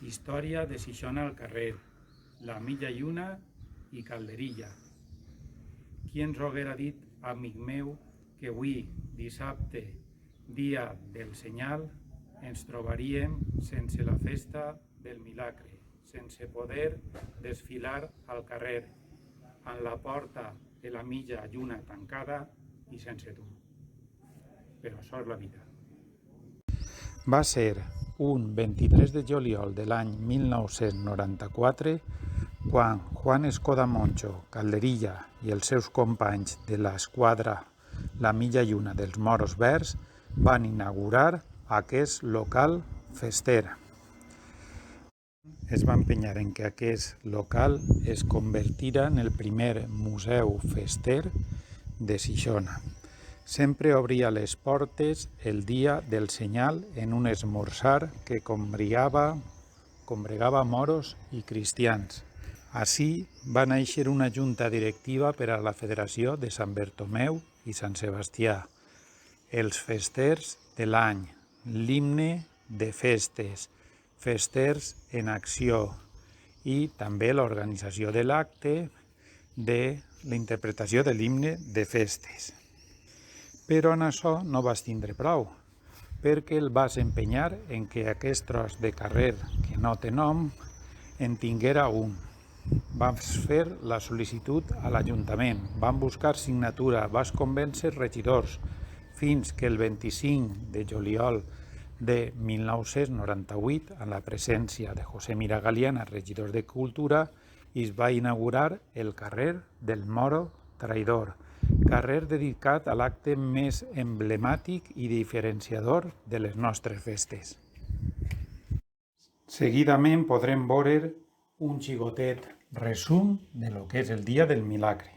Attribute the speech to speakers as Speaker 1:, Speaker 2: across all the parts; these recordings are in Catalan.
Speaker 1: Història de Xixona al carrer, la Milla Lluna i Calderilla. Qui ens ho haguera dit, amic meu, que avui, dissabte, dia del senyal, ens trobaríem sense la festa del milagre, sense poder desfilar al carrer, amb la porta de la Milla Lluna tancada i sense tu. Però això és la vida. Va ser un 23 de juliol de l'any 1994 quan Juan Escodamoncho, Calderilla i els seus companys de l'esquadra La Milla Lluna dels Moros Verds van inaugurar aquest local fester. Es va empenyar en que aquest local es convertira en el primer museu fester de Xixona. Sempre obria les portes el dia del senyal en un esmorzar que congregava moros i cristians. Així va néixer una junta directiva per a la Federació de Sant Bertomeu i Sant Sebastià, els festers de l'any, l'himne de festes, festers en acció i també l'organització de l'acte de la interpretació de l'himne de festes. Però en això no vas tindre prou, perquè el vas empenyar en que aquest tros de carrer que no té nom en tinguera un. Vas fer la sol·licitud a l'Ajuntament, van buscar signatura, vas convèncer regidors, fins que el 25 de juliol de 1998, en la presència de José Mira Galiana, regidor de Cultura, es va inaugurar el carrer del Moro Traïdor, carrer dedicat a l'acte més emblemàtic i diferenciador de les nostres festes. Seguidament podrem veure un xicotet resum de lo que és el Dia del Milagre.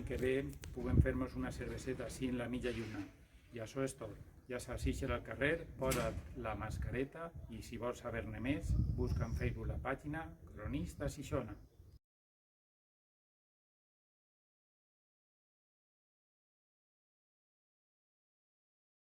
Speaker 1: que ve puguem fer-nos una cerveseta així en la mitja lluna. I això és tot. Ja saps, ixer al carrer, posa't la mascareta i si vols saber-ne més, busca en Facebook la pàgina Cronista Xixona.